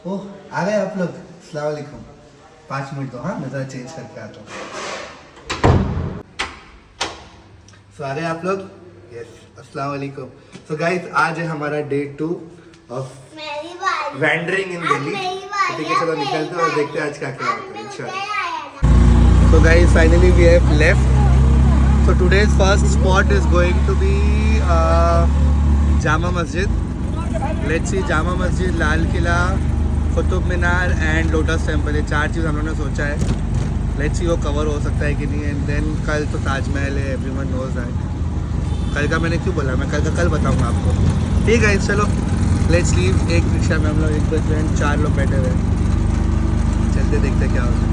ओह आ गए आप लोग। अस्सलाम वालेकुम। 5 मिनट दो, हाँ मैं ज़रा चेंज करके आता हूँ। सो आ गए आप लोग। यस, अस्सलाम वालेकुम। सो गाइस आज है हमारा डे 2 ऑफ वैंडरिंग इन दिल्ली। ठीक है, चलो निकलते हैं और देखते हैं आज क्या क्या होता है इंशाल्लाह। So guys finally we have left. So today's first spot is going to be Jama Masjid. Let's see Jama Masjid, Lal Qila, Qutub Minar and lotus temple. ये 4 चीज़ हम लोगों ने सोचा है। लेट्स सी वो कवर हो सकता है कि नहीं। एंड देन कल तो ताजमहल है, एवरीवन नोज दैट। कल का मैंने क्यों बोला, मैं कल का कल बताऊंगा आपको। ठीक है चलो लेट्स लीव। एक रिक्शा में हम लोग एक बजे 4 लोग बैठे हुए हैं। चलते देखते क्या होता है।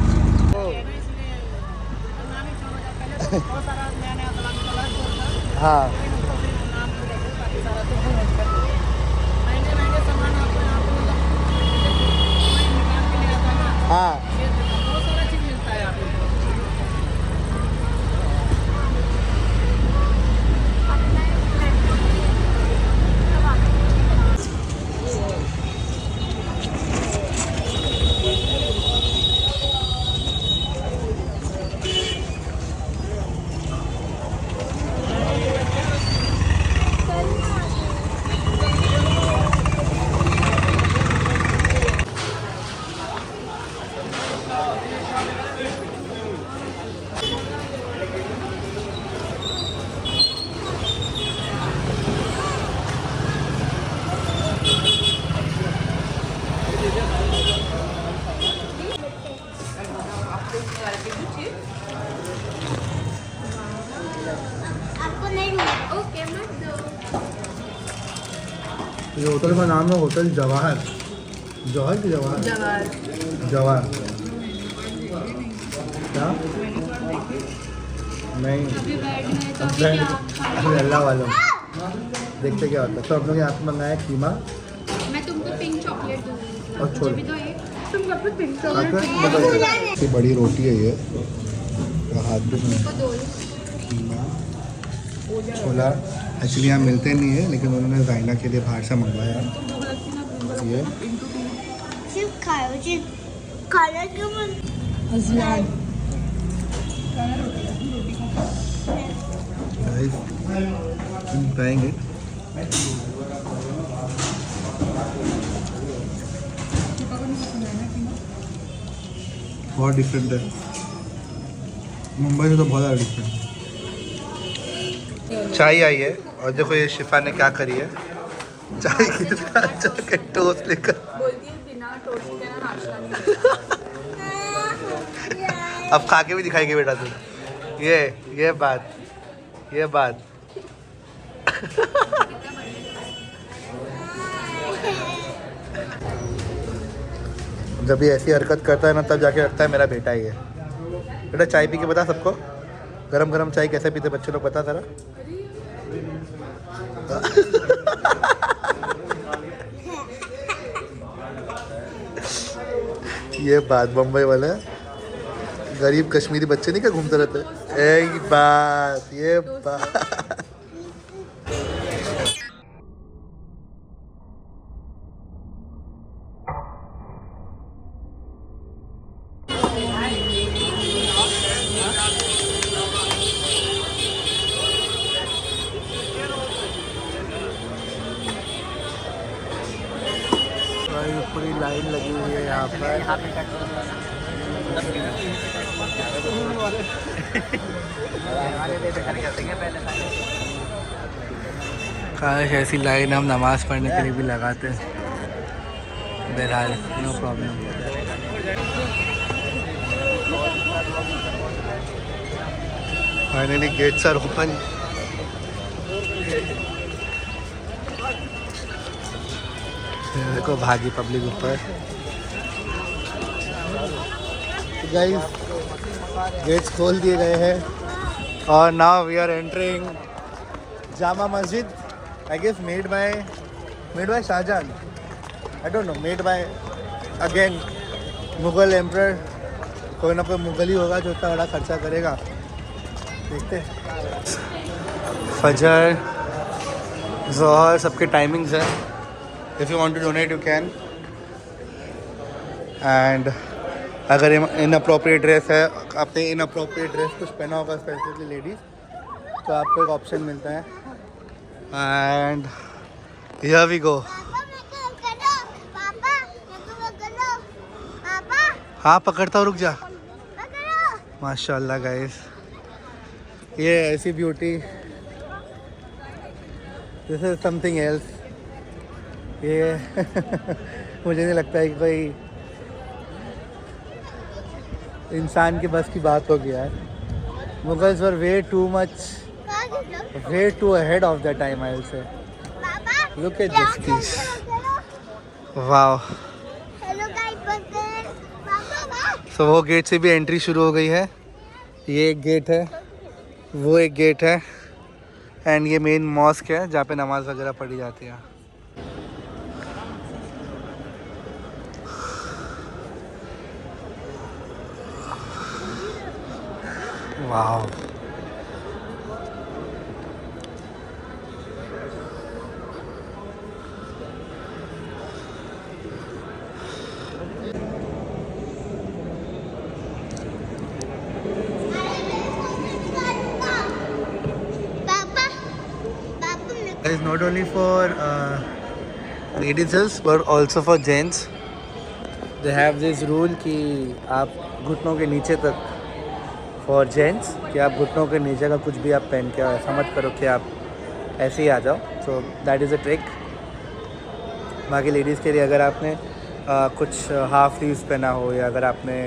हाँ हाँ ये होटल का नाम है होटल जवाहर। जवाहर की जवाहर जवाहर क्या नहीं अभी अल्लाह वालों देखते क्या होता है। तो हम लोग यहाँ पे मंगाया कीमा। मैं तुमको पिंक चॉकलेट दूंगी और छोले। भी तो ये तुम कब तक पिंक चॉकलेट बड़ी रोटी है ये, हाथ भी दो कीमा छोला। एक्चुअली यहाँ मिलते नहीं है लेकिन उन्होंने जाइना के लिए बाहर से मंगवाया। ये सिर्फ खाओ, सिर्फ खाना क्यों पाएंगे। बहुत डिफरेंट है, मुंबई से तो बहुत ज़्यादा डिफरेंट। चाय आई है और देखो ये शिफा ने क्या करी है, चाय की जाके टोस्ट लेकर बोलती है बिना टोस्ट के ना नाश्ता नहीं। अब खा के भी दिखाएगी बेटा तू। ये बात जब ये ऐसी हरकत करता है ना तब जाके लगता है मेरा बेटा ही है। बेटा चाय पी के बता सबको, गरम गरम चाय कैसे पीते बच्चे लोग, बता जरा। ये बात बम्बई वाले गरीब कश्मीरी बच्चे नहीं क्या घूमते रहते। ये बात पूरी लाइन लगी हुई है यहाँ पर। काश ऐसी लाइन हम नमाज़ पढ़ने के लिए भी लगाते हैं। बहरहाल no problem. Finally gates are open. देखो भागी पब्लिक ऊपर। गाइस गेट्स खोल दिए गए हैं और now we are entering Jama Masjid. I guess made by Shahjahan. I don't know, made by again Mughal emperor. कोई ना कोई मुगल ही होगा जो इतना बड़ा खर्चा करेगा। देखते फजर ज़ोहर सबके टाइमिंग्स हैं। If you want to donate you can. And अगर इन अप्रोप्रिएट ड्रेस है, आपने इन अप्रोप्रिएट ड्रेस कुछ पहना होगा स्पेसिफिकली लेडीज़, तो आपको एक ऑप्शन मिलता है. And here we go. हाँ पकड़ता हूँ, रुक जा. माशाल्लाह गाइस, ये ऐसी beauty, this is something else. ये मुझे नहीं लगता है कि कोई इंसान के बस की बात होगी यार. Mughals were way too much, way too ahead of the time, I will say. Look at this piece, wow. So वो गेट से भी एंट्री शुरू हो गई है. ये एक गेट है, वो एक गेट है, एंड ये मेन मॉस्क है जहाँ पे नमाज वगैरह पढ़ी जाती है. Wow. Is not only for ladies but also for gents. They have this rule कि आप घुटनों के नीचे तक, for gents, कि आप घुटनों के नीचे का कुछ भी आप पहन के ऐसा मत करो कि आप ऐसे ही आ जाओ. So that is a trick. बाकी लेडीज़ के लिए अगर आपने कुछ हाफ स्लीव्स पहना हो या अगर आपने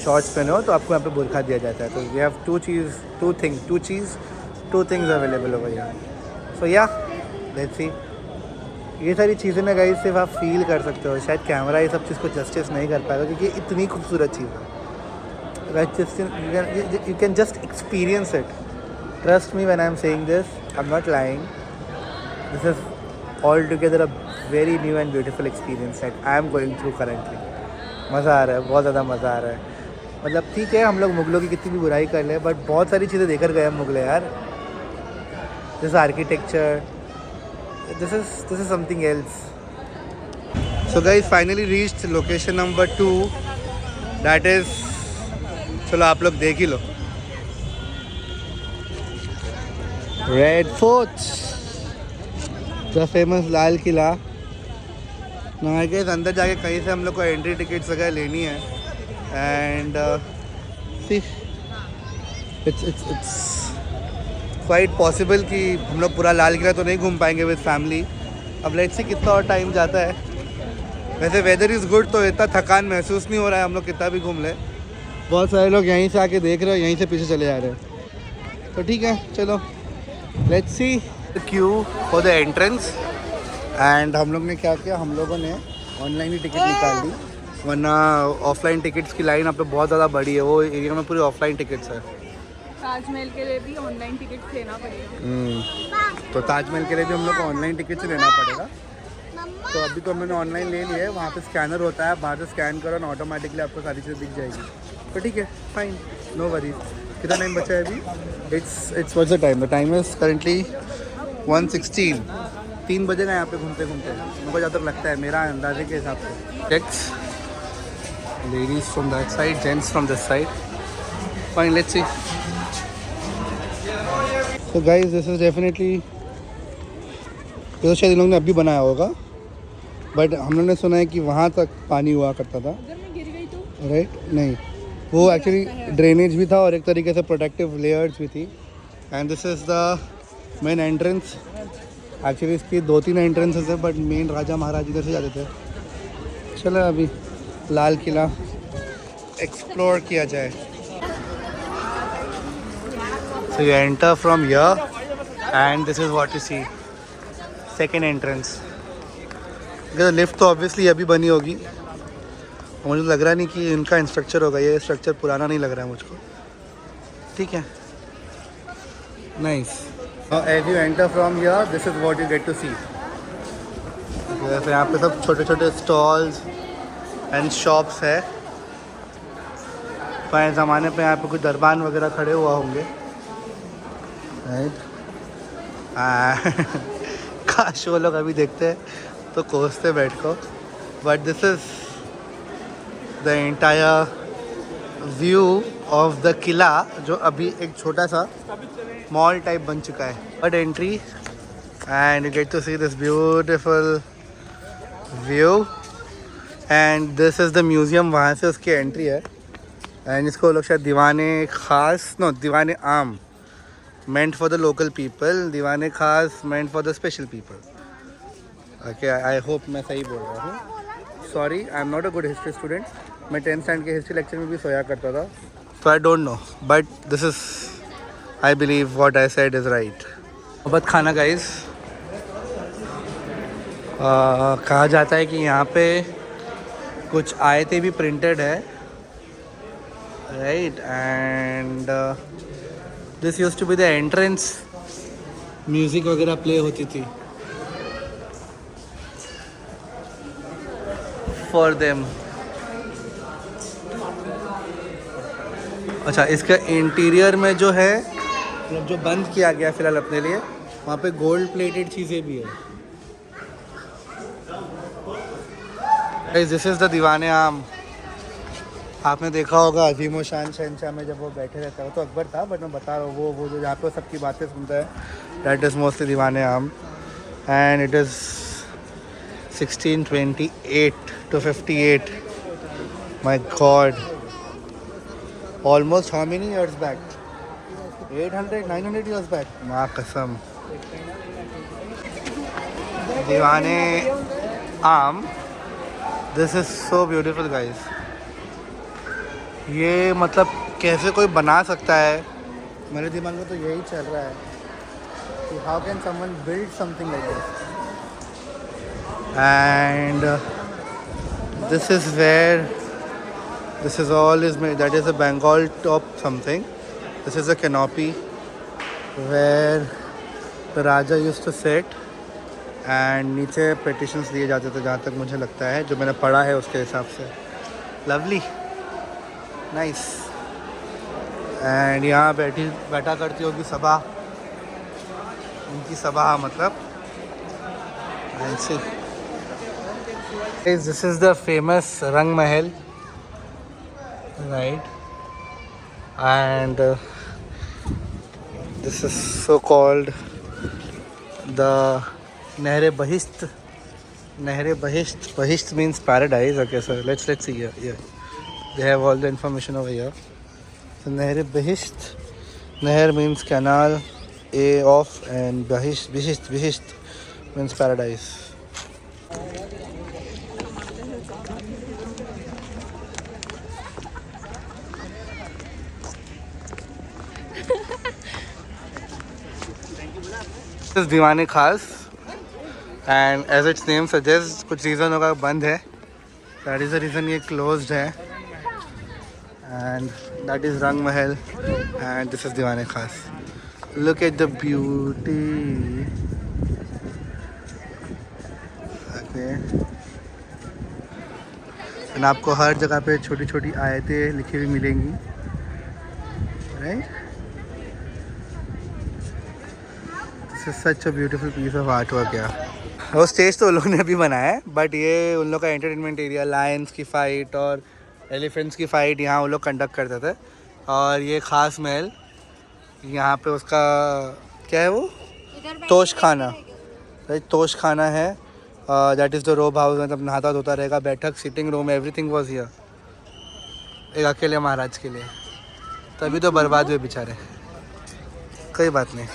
शॉर्ट्स पहने हो तो आपको यहाँ पे बुरखा दिया जाता है. तो we have two things available over here. So yeah, let's see. ये सारी चीज़ें ना गाइस सिर्फ आप फील कर सकते हो. शायद कैमरा ये सब चीज़ को जस्टिस नहीं कर पाएगा क्योंकि इतनी खूबसूरत चीज़ है. You can just experience it. Trust me when I'm saying this. I'm not lying. This is altogether a very new and beautiful experience that I am going through currently. मज़ा आ रहा है, बहुत ज़्यादा मज़ा आ रहा है. मतलब ठीक है, हम लोग मुगलों की कितनी भी बुराई कर लें, बट बहुत सारी चीज़ें देकर गए हम मुगले यार. This architecture, this is something else. So guys, finally reached location number 2. That is, चलो आप लोग देख ही लो, Red Fort, the famous Lal Qila. ना गाइस अंदर जाके कहीं से हम लोग को एंट्री टिकट्स वगैरह लेनी है. And see, it's quite possible कि हम लोग पूरा लाल किला तो नहीं घूम पाएंगे विद फैमिली. अब लेट्स सी कितना और टाइम जाता है. वैसे वेदर इज़ गुड तो इतना थकान महसूस नहीं हो रहा है. हम लोग कितना भी घूम ले. बहुत सारे लोग यहीं से आके देख रहे हो, यहीं से पीछे चले जा रहे हैं. तो ठीक है, चलो let's see the Q for the entrance. And हम लोग ने क्या किया, हम लोगों ने ऑनलाइन ही टिकट निकाल दी, वरना ऑफलाइन टिकट्स की लाइन यहाँ पे बहुत ज़्यादा बड़ी है. वो एरिया में पूरी ऑफलाइन टिकट्स है. ताजमहल के लिए भी ऑनलाइन टिकट लेना पड़ेगा. तो ताजमहल के लिए भी हम लोग को ऑनलाइन टिकट से लेना पड़ेगा. तो अभी तो मैंने ऑनलाइन ले लिया है. वहाँ पे स्कैनर होता है, बाहर से स्कैन करो ना, ऑटोमेटिकली आपको सारी चीज़ें दिख जाएगी. तो ठीक है, फाइन, नो वरीज. कितना टाइम बचा है अभी? It's what's the time? The time is currently 1:16. 3 बजेगा यहाँ पे घूमते घूमते. मेरे को जहाँ तक लगता है, मेरा अंदाजे के हिसाब से. Takes ladies from that side, gents from this side. Fine, let's see. तो गाइस दिस इज़ डेफिनेटली, तो शायद इन लोगों ने अभी बनाया होगा, बट हम लोगों ने सुना है कि वहाँ तक पानी हुआ करता था. अगर मैं गिर गई तो राइट? नहीं, वो एक्चुअली ड्रेनेज भी था और एक तरीके से प्रोटेक्टिव लेयर्स भी थी. And this is the main entrance. Actually इसकी 2-3 एंट्रेंसेस है, बट मेन राजा महाराज इधर से जाते थे. चलो अभी लाल किला एक्सप्लोर किया जाए. So you enter from here and this is what you see. Second entrance. Lift तो ऑब्वियसली अभी बनी होगी. मुझे लग रहा नहीं कि इनका इंस्ट्रक्चर होगा. ये स्ट्रक्चर पुराना नहीं लग रहा है मुझको. ठीक है, nice. As you enter from here, this is what you get to see. जैसे यहाँ पे सब छोटे छोटे स्टॉल्स एंड शॉप्स है. पुराने ज़माने पे यहाँ पे कुछ दरबान वगैरह खड़े हुआ होंगे. राइट. काश वो लोग अभी देखते हैं तो कोसते बैठ को. But this is the entire view of the qila, जो अभी एक छोटा सा मॉल टाइप बन चुका है. But entry and you get to see this beautiful view and this is the museum. वहाँ से उसकी एंट्री है एंड इसको लोग शायद दीवाने खास दीवाने आम meant for the local people, दीवाने खास meant for the special people. Okay, I hope मैं सही बोल रहा हूँ. Sorry, I am not a good history student. मैं 10th स्टैंड के हिस्ट्री लेक्चर में भी सोया करता था. So I don't know, but this is, I believe what I said is right. मोहब्बत खाना guys. कहा जाता है कि यहाँ पे कुछ आयतें भी प्रिंटेड है, right? And this used to be the entrance. Music वगैरह प्ले होती थी for them. अच्छा, इसका इंटीरियर में जो है मतलब जो बंद किया गया फ़िलहाल अपने लिए, वहाँ पे गोल्ड प्लेटेड चीज़ें भी है. दिस इज़ द दीवाने आम. आपने देखा होगा अजीम और शान शहनशाह में जब वो बैठे रहता है, तो अकबर था, बट मैं बता रहा हूँ वो जो जहाँ पे सबकी बातें सुनता है, दैट इज़ मोस्टली दीवाने आम. And it is 1628 to 58. My God. Almost how many years back? 800, 900 years back. माँ कसम. दीवाने आम. This is so beautiful guys. ये मतलब कैसे कोई बना सकता है, मेरे दिमाग में तो यही चल रहा है कि how can someone build something like this. And this is where this is all is made. That is a Bengal top something. This is a canopy where the raja used to set and नीचे petitions दिए जाते थे, जहाँ तक मुझे लगता है, जो मैंने पढ़ा है उसके हिसाब से. Lovely, nice. एंड यहाँ बैठा करती होगी सभा, उनकी सभा मतलब. This is the famous Rang Mahal, right? And this is so called the Nahre Bahisht. Nahre Bahisht, Bahisht means paradise. Okay sir, let's see here. They have all the information over here. So Nehre Bahisht, Neher means canal, a of, and Bahisht means paradise. This is दीवाने खास, and as its name suggests, कुछ reason होगा बंद है. That is the reason ये closed है. And that is Rang Mahal and this is Diwane Khas. Look at the beauty. Okay. And आपको हर जगह पे छोटी छोटी आयतें लिखी हुई मिलेंगी, right? This is such a beautiful piece of artwork यार. वो स्टेज तो उन लोगों ने भी बनाया है, बट ये उन लोग का एंटरटेनमेंट एरिया, लायंस की फ़ाइट और एलिफेंट्स की फ़ाइट यहाँ वो लोग कंडक्ट करते थे. और ये ख़ास महल, यहाँ पे उसका क्या है वो, तोश खाना, राइट? तोश खाना है. दैट इज़ द रोब हाउस, मतलब नहाता धोता रहेगा, बैठक, sitting room, everything was here. एक अकेले महाराज के लिए, तभी तो बर्बाद हुए बेचारे. कोई बात नहीं.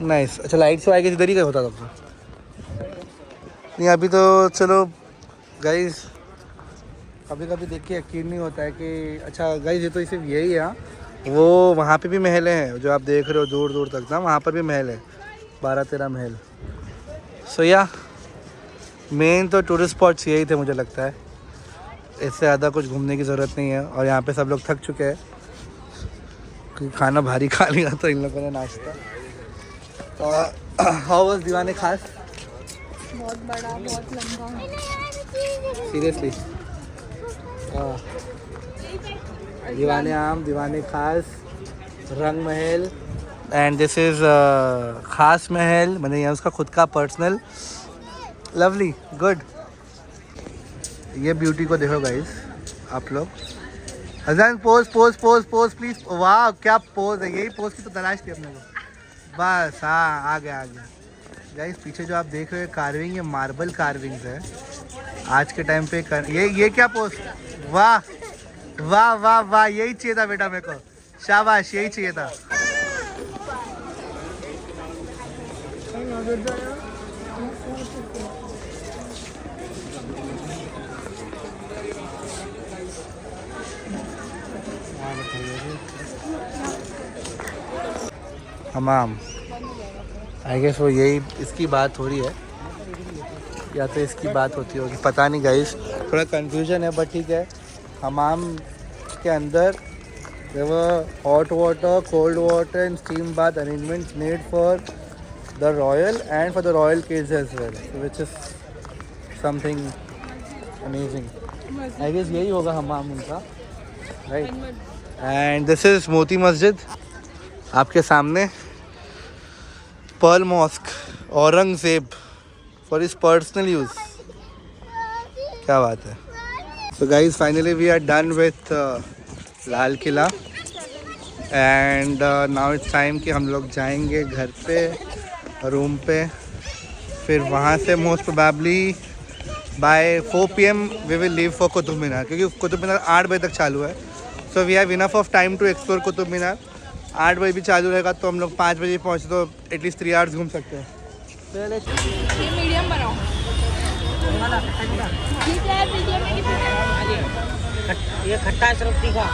नाइस. अच्छा, लाइट से आएगी इधर ही का होता था नहीं. अभी तो चलो गाइस, कभी कभी देख के यकीन नहीं होता है कि अच्छा गाइस ये तो सिर्फ यही है. वो वहाँ पे भी महल हैं जो आप देख रहे हो दूर दूर तक ना, वहाँ पर भी महल है, 12-13 महल. सो या मेन तो टूरिस्ट स्पॉट्स यही थे मुझे लगता है. इससे ज़्यादा कुछ घूमने की ज़रूरत नहीं है. और यहाँ पे सब लोग थक चुके हैं क्योंकि खाना भारी खा लिया तो इन लोगों ने नाश्ता. हाउ वाज दीवाने खास? बहुत बड़ा, बहुत लंबा. सीरियसली. दीवाने आम, दीवाने खास, रंग महल. एंड दिस इज़ खास महल, मैंने यहाँ उसका खुद का पर्सनल. Lovely, good. ये ब्यूटी को देखो गाइस आप लोग। अजान pose pose pose pose please. वाह क्या पोज है, यही पोज की तो तलाश थी अपने को। बस हाँ आ गया गाइस। पीछे जो आप देख रहे हो कार्विंग, ये मार्बल कार्विंग्स है आज के टाइम पे ये क्या पोज। वाह वाह वाह वाह, यही चाहिए था बेटा मेरे को, शाबाश यही चाहिए था। हमाम आई गेस वो यही इसकी बात हो रही है या तो इसकी बात होती होगी, पता नहीं गाइस, थोड़ा कंफ्यूजन है बट ठीक है। हमाम के अंदर there were hot water, cold water and steam bath arrangements made for the royal and for the royal kids as well, which is something amazing. I guess यही होगा हमाम उनका, right? And this is मोती मस्जिद आपके सामने। Pearl mosque Aurangzeb for his personal use. क्या बात है। So guys, finally we are done with Lal Qila and now it's time कि हम लोग जाएंगे घर पे, रूम पे। फिर वहाँ से most probably by 4 PM we will leave for Qutub Minar, क्योंकि कुतुब मीनार 8 बजे तक चालू है। So we have enough of time to explore Qutub Minar. 8 बजे भी चालू रहेगा तो हम लोग 5 बजे पहुँचे तो एटलीस्ट 3 आवर्स घूम सकते हैं। ये मीडियम बनाओ। ये खट्टा है सिर्फ तीखा।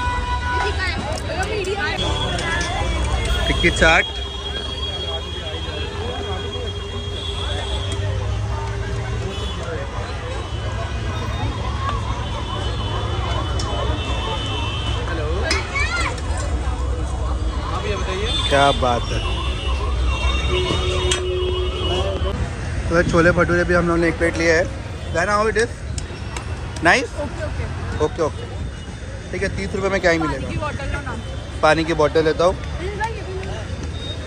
टिक्की चाट, क्या बात है। तो छोले भटूरे भी हम लोगों ने 1 प्लेट लिया है। गाना how it is nice. Okay okay ठीक है। 30 रुपये में क्या ही मिलेगा। पानी की बोतल लेता हूँ,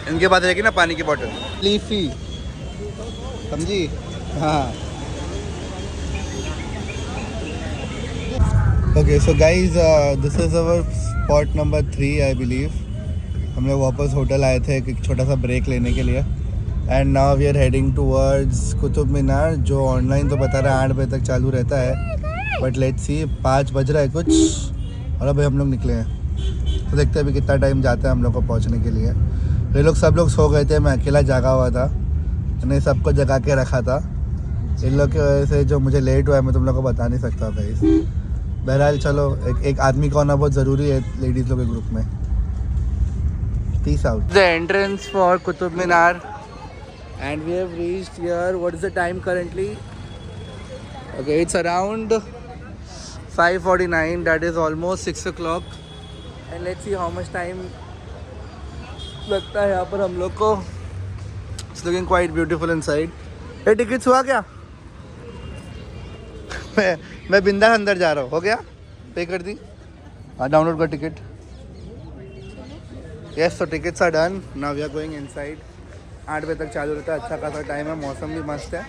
इनके पास रहेगी ना पानी की बोतल। लीफी समझी। हाँ okay so guys this is our spot number 3 I believe. हम लोग वापस होटल आए थे एक छोटा सा ब्रेक लेने के लिए and now we are heading towards Qutub Minar, जो ऑनलाइन तो बता रहा है 8 बजे तक चालू रहता है बट लेट्स सी 5 बज रहा है कुछ और अभी हम लोग निकले हैं तो देखते हैं अभी कितना टाइम जाता है हम लोग को पहुंचने के लिए। ये लोग सब लोग सो गए थे, मैं अकेला जागा हुआ था, मैंने सबको जगा के रखा था। इन लोग की वजह से जो मुझे लेट हुआ है मैं तुम लोग को बता नहीं सकता भाई। बहरहाल चलो एक आदमी का होना बहुत ज़रूरी है लेडीज़ लोग के ग्रुप में। Peace out. The entrance for Qutub Minar and we have reached here. What is the time currently? Okay, it's around 5:49. That is almost 6 o'clock. And let's see how much time लगता है यहाँ पर हम लोग को। It's looking quite beautiful inside. ये tickets हुआ क्या? मैं बिंदास अंदर जा रहा हूँ। हो गया? पे कर दी? हाँ डाउनलोड कर टिकट। यस तो tickets are done. Now we are going inside. 8 बजे तक चालू रहता है, अच्छा खासा टाइम है, मौसम भी मस्त है।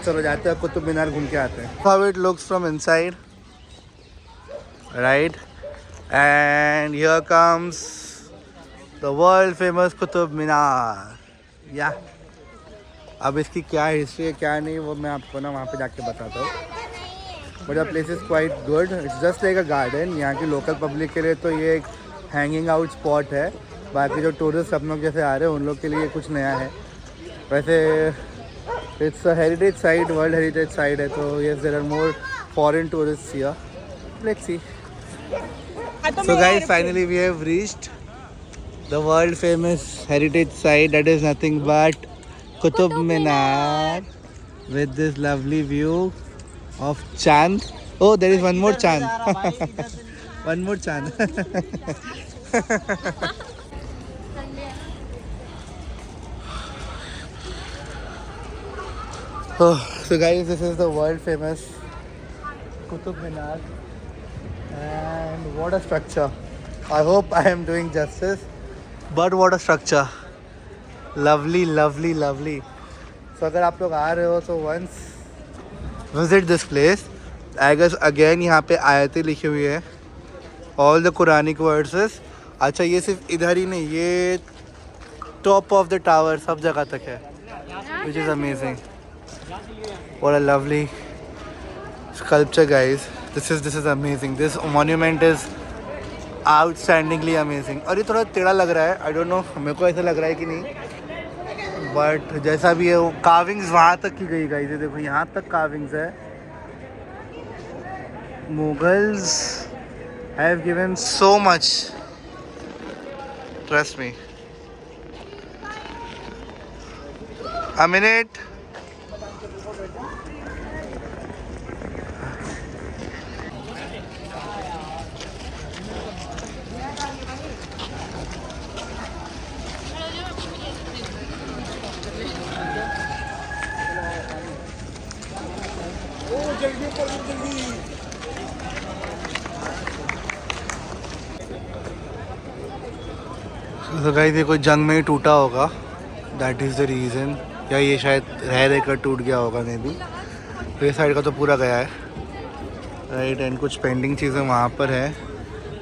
चलो जाते हैं कुतुब मीनार घूम के आते हैं। How it looks from inside right and here comes the world famous Qutub Minar. या अब इसकी क्या हिस्ट्री है क्या नहीं वो मैं आपको ना वहाँ पे जाके बताता हूँ। But the place is quite good. It's just like a garden. यहाँ की लोकल पब्लिक के लिए तो ये एक हैंगिंग आउट स्पॉट है, बाकी जो टूरिस्ट सब लोग जैसे आ रहे हैं उन लोग के लिए कुछ नया है। वैसे it's a heritage site, world heritage site है तो yes there are more foreign tourist here. Let's see. So guys finally we have reached the world famous heritage site that is nothing but Qutub Minar with this lovely view of Chand. Oh, there is one more Chand. One more Chand. Oh, so guys, this is the world famous Qutub Minar and what a structure. I hope I am doing justice, but what a structure. Lovely, lovely, lovely. So अगर आप लोग आ रहे हो तो once visit this place. I guess again यहाँ पे आयतें लिखी हुई है, ऑल द कुरानिक वर्सेस। अच्छा ये सिर्फ इधर ही नहीं, ये टॉप ऑफ द टावर सब जगह तक है, which is amazing. What a lovely sculpture guys, this is amazing, this monument is outstandingly amazing. और ये थोड़ा टेढ़ा लग रहा है, आई डोंट नो, मेरे को ऐसा लग रहा है कि नहीं, बट जैसा भी है वो कार्विंग्स वहाँ तक की गई गाइस, ये देखो यहाँ तक कार्विंग्स है। Mughals have given so much, trust me. A minute. तो गाइस ये कोई जंग में ही टूटा होगा, दैट इज़ द रीज़न, या ये शायद रह कर टूट गया होगा मे बी। ये साइड का तो पूरा गया है राइट, एंड कुछ पेंडिंग चीज़ें वहाँ पर है,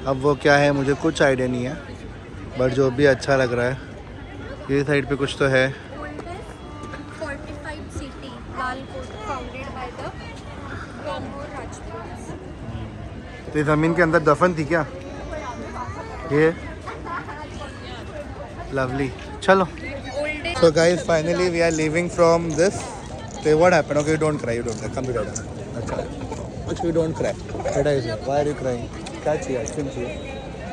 अब वो क्या है मुझे कुछ आइडिया नहीं है, बट जो भी अच्छा लग रहा है। ये साइड पे कुछ तो है। तो ज़मीन के अंदर दफन थी क्या ये? लवली, चलो। So guys, finally we are leaving from this. So what happened? Okay, you don't cry, come to dad. अच्छा, you don't cry. Dada is here. Why are you crying? क्या चाहिए? आइसक्रीम चाहिए?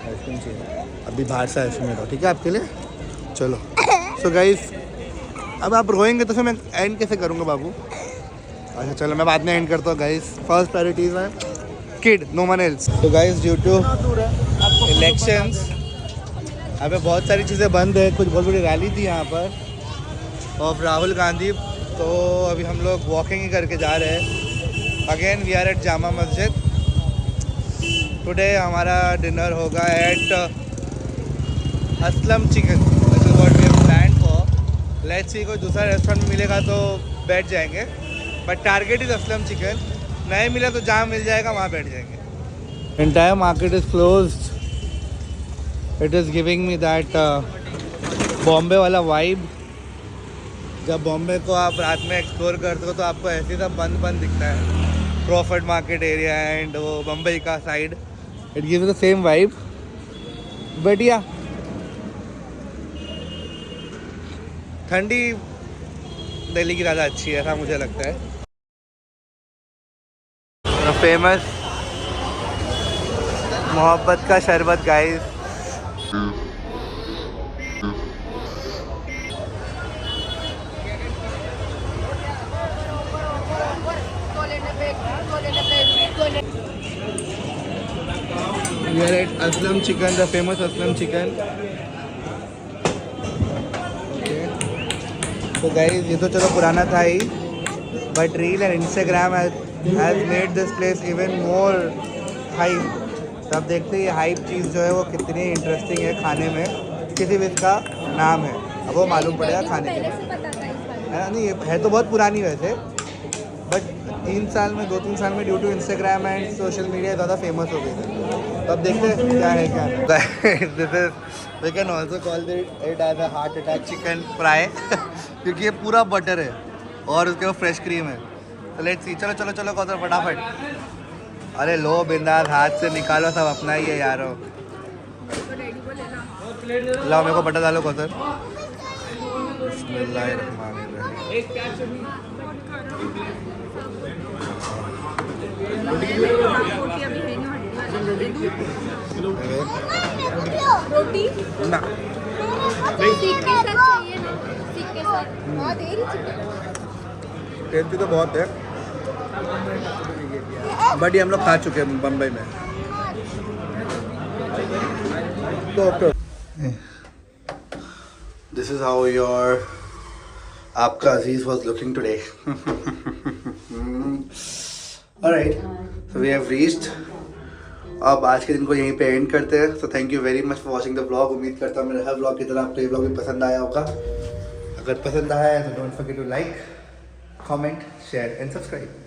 आइसक्रीम चाहिए? अभी बाहर से ice cream ले रहा हूँ, ठीक है आपके लिए? चलो। So guys, अब आप रोएंगे तो फिर मैं एंड कैसे करूँगा बाबू? अच्छा चलो मैं बाद में एंड करता हूँ गाइस। फर्स्ट प्रायोरिटीज है किड, नो वन एल्स। तो गाइस ड्यू टू इलेक्शंस अभी बहुत सारी चीज़ें बंद है, कुछ बहुत बड़ी रैली थी यहाँ पर ऑफ राहुल गांधी, तो अभी हम लोग वॉकिंग ही करके जा रहे हैं। Again we are at Jama Masjid. Today हमारा डिनर होगा at Aslam chicken, this is what we have planned for. Let's see कोई दूसरा रेस्टोरेंट में मिलेगा तो बैठ जाएंगे, but target is Aslam chicken. नहीं मिला तो जहाँ मिल जाएगा वहाँ बैठ जाएंगे। Entire market is closed. It is giving me that Bombay वाला वाइब। जब बॉम्बे को आप रात में एक्सप्लोर करते हो तो आपको ऐसे सब बंद बंद दिखता है, क्रॉफर्ड मार्केट एरिया एंड वो बम्बई का side, it gives the same vibe. बढ़िया ठंडी दिल्ली की ज़्यादा अच्छी है, ऐसा मुझे लगता है। फेमस मोहब्बत का शरबत guys. We are at Aslam Chicken, the famous Aslam Chicken. Okay. So guys, ये तो चलो पुराना था ही, but Reel and Instagram has made this place even more hype. तो अब देखते हैं ये hype चीज़ जो है वो कितनी इंटरेस्टिंग है खाने में, किसी भी इसका नाम है, अब वो मालूम पड़ेगा खाने के बाद। है ना, नहीं है तो बहुत पुरानी वैसे, बट 2-3 साल में due to Instagram and social media ज़्यादा फेमस हो गई थी। तो अब देखते हैं क्या है क्या नहीं। This is we can also call it as a heart attack chicken fry क्योंकि ये पूरा बटर है और उसके ऊपर फ्रेश क्रीम है। तो लेट्स सी, चलो चलो चलो कौसर फटाफट। अरे लो बिंदास, हाथ से निकालो, सब अपना ही है यारो। लाओ मेरे को बटर डालो कौसर। रोटी ना सीख के साथ चाहिए ना, सीख के साथ बहुत देरी चिकन टेस्टी तो बहुत है, बट ये हम लोग खा चुके हैं बम्बई में। तो दिस इज हाउ योर आपका अजीज was looking today. Alright, so we have reached. अब आज के दिन को यहीं पे एंड करते हैं। So thank you very much for watching the vlog. उम्मीद करता हूँ मेरे हर व्लॉग की तरह आपको ये व्लॉग भी पसंद आया होगा। अगर पसंद आया है तो don't forget to like, comment, share and subscribe.